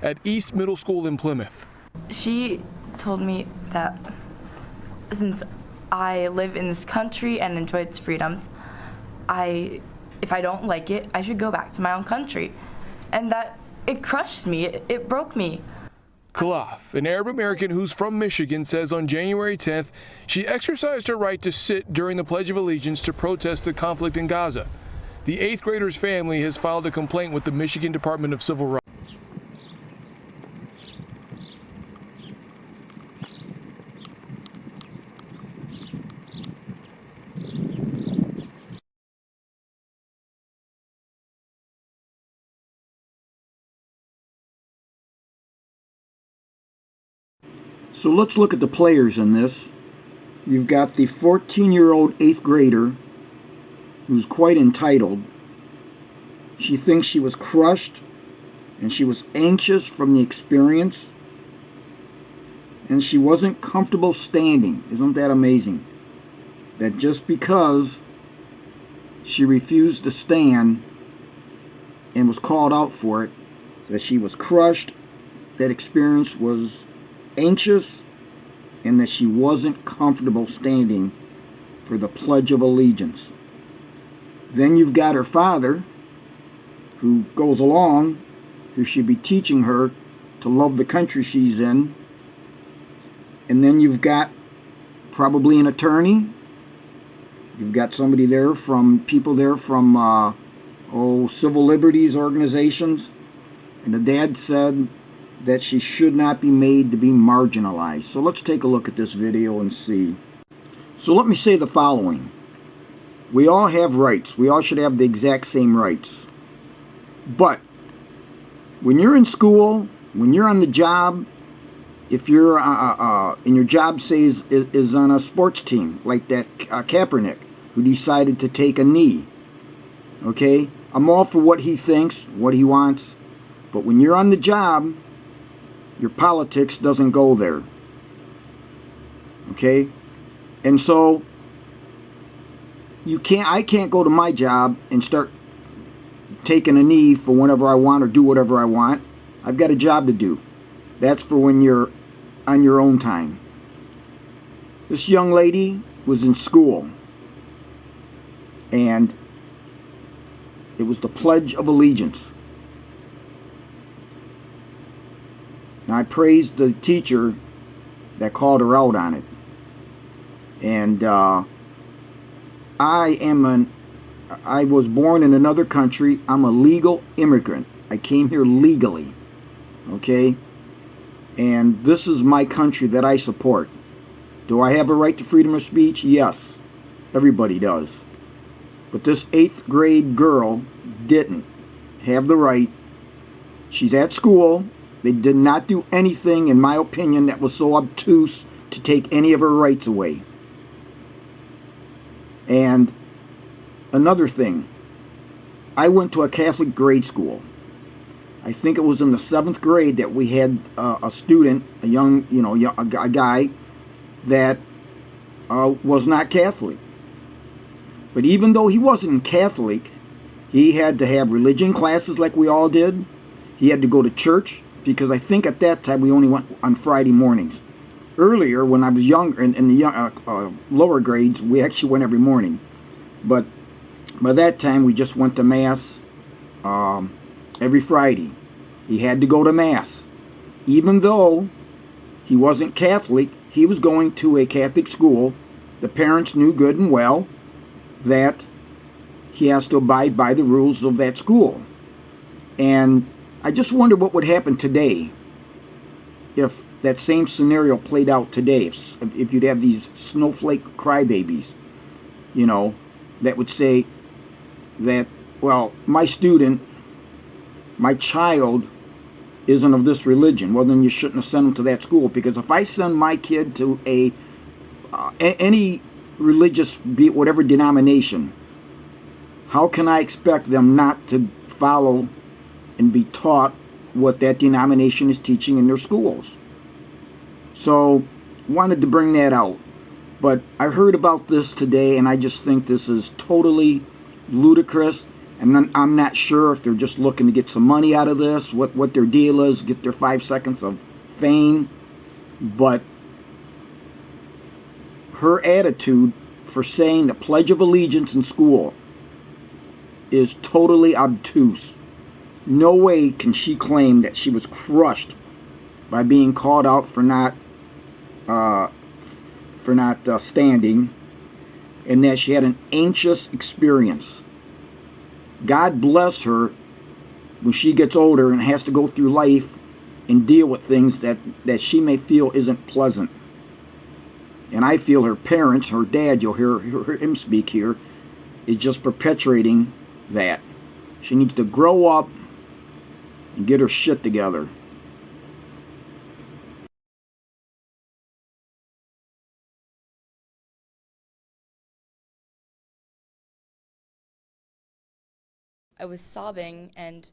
at East Middle School in Plymouth. She told me that since I live in this country and enjoy its freedoms, if I don't like it, I should go back to my own country. And that it crushed me, it broke me. Khalaf, an Arab American who's from Michigan, says on January 10th, she exercised her right to sit during the Pledge of Allegiance to protest the conflict in Gaza. The 8th grader's family has filed a complaint with the Michigan Department of Civil Rights. So let's look at the players in this. You've got the 14-year-old 8th grader who's quite entitled. She thinks she was crushed and she was anxious from the experience and she wasn't comfortable standing. Isn't that amazing? That just because she refused to stand and was called out for it, that she was crushed, that experience was anxious, and that she wasn't comfortable standing for the Pledge of Allegiance. Then you've got her father, who goes along, who should be teaching her to love the country she's in. And then you've got probably an attorney. You've got somebody there from, people there from, civil liberties organizations. And the dad said that she should not be made to be marginalized. So let's take a look at this video and see. So let me say the following. We all have rights. We all should have the exact same rights. But when you're in school, when you're on the job, if you're and your job, say, is on a sports team, like that Kaepernick, who decided to take a knee, okay? I'm all for what he thinks, what he wants. But when you're on the job, your politics doesn't go there. Okay? And so I can't go to my job and start taking a knee for whenever I want or do whatever I want. I've got a job to do. That's for when you're on your own time. This young lady was in school and it was the Pledge of Allegiance. Now, I praised the teacher that called her out on it. And I was born in another country. I'm a legal immigrant. I came here legally. Okay? And this is my country that I support. Do I have a right to freedom of speech? Yes. Everybody does. But this 8th grade girl didn't have the right. She's at school. They did not do anything, in my opinion, that was so obtuse to take any of her rights away. And another thing, I went to a Catholic grade school. I think it was in the 7th grade that we had a student, a guy that was not Catholic. But even though he wasn't Catholic, he had to have religion classes like we all did. He had to go to church, because I think at that time we only went on Friday mornings. Earlier, when I was younger, in the lower grades, we actually went every morning. But by that time, we just went to Mass every Friday. He had to go to Mass. Even though he wasn't Catholic, he was going to a Catholic school. The parents knew good and well that he has to abide by the rules of that school. And I just wonder what would happen today if that same scenario played out today. If you'd have these snowflake crybabies, that would say that, well, my student, my child isn't of this religion. Well, then you shouldn't have sent them to that school, because if I send my kid to any religious, be it whatever denomination, how can I expect them not to follow and be taught what that denomination is teaching in their schools? So, wanted to bring that out. But I heard about this today, and I just think this is totally ludicrous. And then I'm not sure if they're just looking to get some money out of this, what their deal is, get their 5 seconds of fame. But her attitude for saying the Pledge of Allegiance in school is totally obtuse. No way can she claim that she was crushed by being called out for not standing, and that she had an anxious experience. God bless her when she gets older and has to go through life and deal with things that she may feel isn't pleasant. And I feel her parents, her dad, you'll hear him speak here, is just perpetuating that. She needs to grow up and get her shit together. I was sobbing and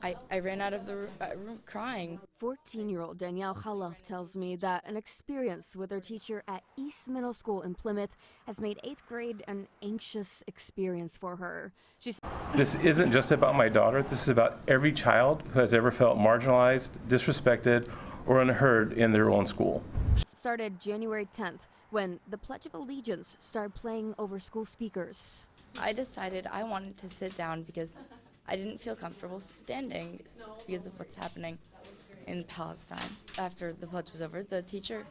I ran out of the room crying. 14-year-old Danielle Khalaf tells me that an experience with her teacher at East Middle School in Plymouth has made 8th grade an anxious experience for her. This isn't just about my daughter. This is about every child who has ever felt marginalized, disrespected, or unheard in their own school. It started January 10th when the Pledge of Allegiance started playing over school speakers. I decided I wanted to sit down because I didn't feel comfortable standing because of what's happening in Palestine. After the pledge was over, the teacher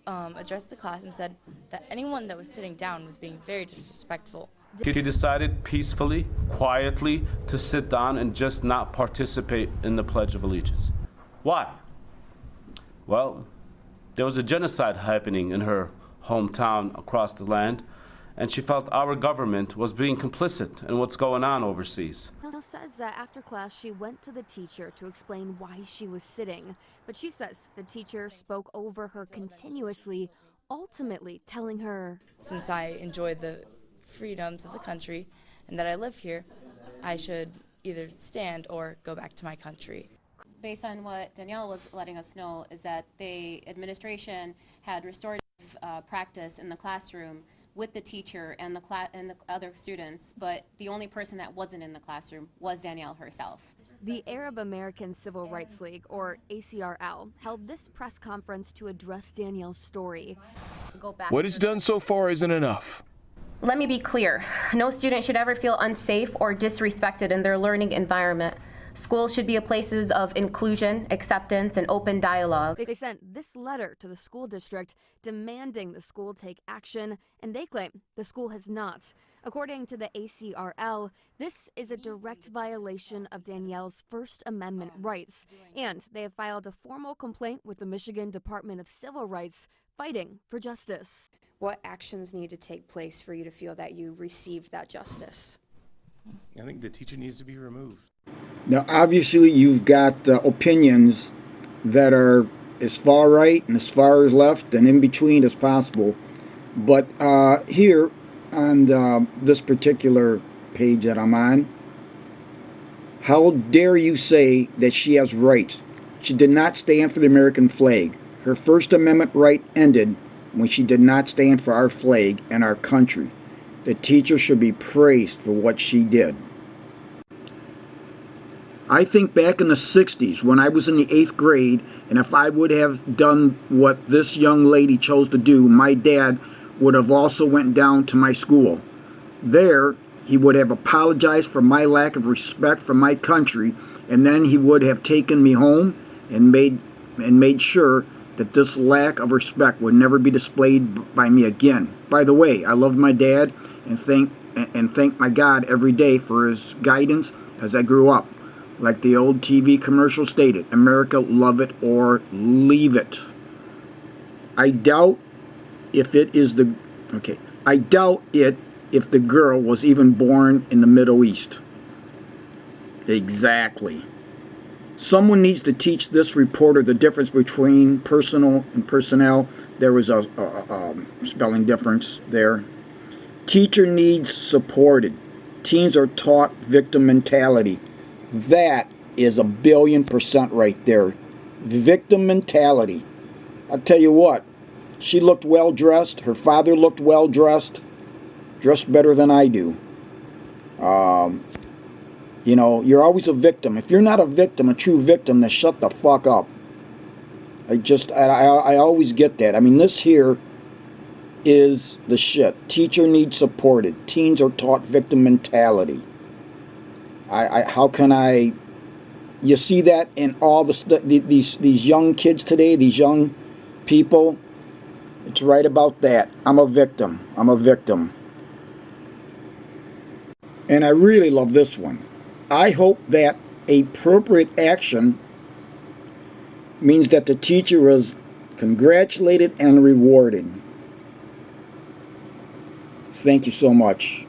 addressed the class and said that anyone that was sitting down was being very disrespectful. She decided peacefully, quietly, to sit down and just not participate in the Pledge of Allegiance. Why? Well, there was a genocide happening in her hometown across the land, and she felt our government was being complicit in what's going on overseas. Danielle says that after class she went to the teacher to explain why she was sitting, but she says the teacher spoke over her continuously, ultimately telling her, since I enjoy the freedoms of the country and that I live here, I should either stand or go back to my country. Based on what Danielle was letting us know is that the administration had restorative practice in the classroom with the teacher and the other students, but the only person that wasn't in the classroom was Danielle herself. The Arab American Civil Rights League, or ACRL, held this press conference to address Danielle's story. What it's done so far isn't enough. Let me be clear. No student should ever feel unsafe or disrespected in their learning environment. Schools should be places of inclusion, acceptance, and open dialogue. They sent this letter to the school district demanding the school take action, and they claim the school has not. According to the ACRL, this is a direct violation of Danielle's First Amendment rights, and they have filed a formal complaint with the Michigan Department of Civil Rights, fighting for justice. What actions need to take place for you to feel that you received that justice? I think the teacher needs to be removed. Now, obviously, you've got opinions that are as far right and as far as left and in between as possible. But here on this particular page that I'm on, how dare you say that she has rights? She did not stand for the American flag. Her First Amendment right ended when she did not stand for our flag and our country. The teacher should be praised for what she did. I think back in the 60s when I was in the 8th grade, and if I would have done what this young lady chose to do, my dad would have also went down to my school. There, he would have apologized for my lack of respect for my country, and then he would have taken me home and made sure that this lack of respect would never be displayed by me again. By the way, I loved my dad and thank my God every day for his guidance as I grew up. Like the old TV commercial stated, America, love it or leave it. I doubt if the girl was even born in the Middle East. Exactly. Someone needs to teach this reporter the difference between personal and personnel. There was a spelling difference there. Teacher needs supported. Teens are taught victim mentality. That is 1,000,000,000% right there. Victim mentality. I'll tell you what, she looked well dressed. Her father looked well dressed. Dressed better than I do. You know, you're always a victim. If you're not a victim, a true victim, then shut the fuck up. I always get that. I mean, this here is the shit. Teacher needs supported. Teens are taught victim mentality. How can I? You see that in all these young kids today, these young people. It's right about that. I'm a victim. I'm a victim. And I really love this one. I hope that appropriate action means that the teacher was congratulated and rewarded. Thank you so much.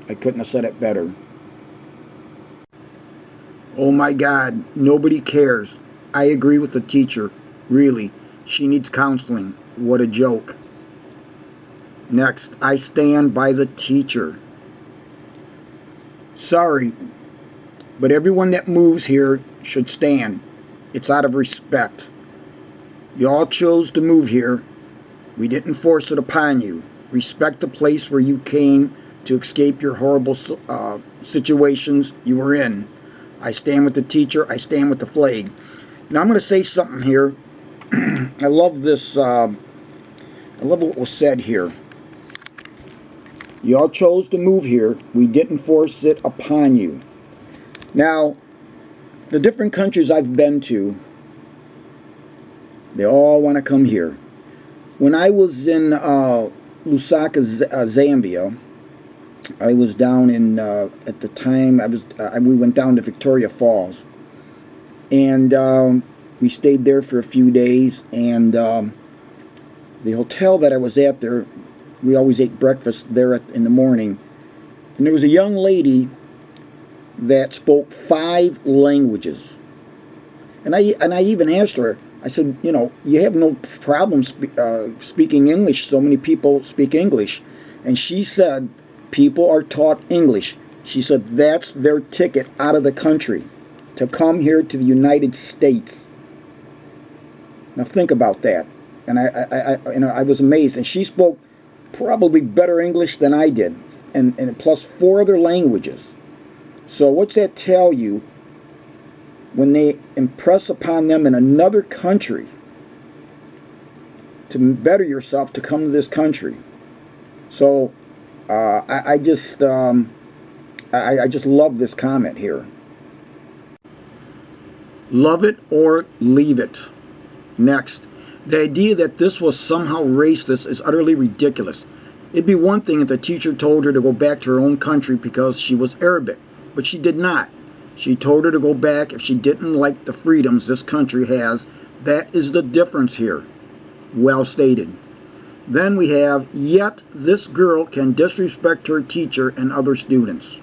I couldn't have said it better. Oh my God, nobody cares. I agree with the teacher. Really, she needs counseling. What a joke. Next, I stand by the teacher. Sorry, but everyone that moves here should stand. It's out of respect. You all chose to move here. We didn't force it upon you. Respect the place where you came to escape your horrible situations you were in. I stand with the teacher. I stand with the flag. Now I'm going to say something here. I love this. I love what was said here. You all chose to move here. We didn't force it upon you. Now, the different countries I've been to, they all want to come here. When I was in Lusaka, Zambia, I was down in, at the time, we went down to Victoria Falls. And we stayed there for a few days. And the hotel that I was at there, we always ate breakfast there in the morning. And there was a young lady that spoke 5 languages. And I even asked her, I said, you know, you have no problem speaking English. So many people speak English. And she said, people are taught English. She said, that's their ticket out of the country, to come here to the United States. Now think about that. And I was amazed. And she spoke probably better English than I did. And plus 4 other languages. So what's that tell you? When they impress upon them in another country to better yourself, to come to this country. So I just love this comment here. Love it or leave it. Next, the idea that this was somehow racist is utterly ridiculous. It'd be one thing if the teacher told her to go back to her own country because she was Arabic, but she did not. She told her to go back if she didn't like the freedoms this country has. That is the difference here. Well stated. Then we have, yet this girl can disrespect her teacher and other students.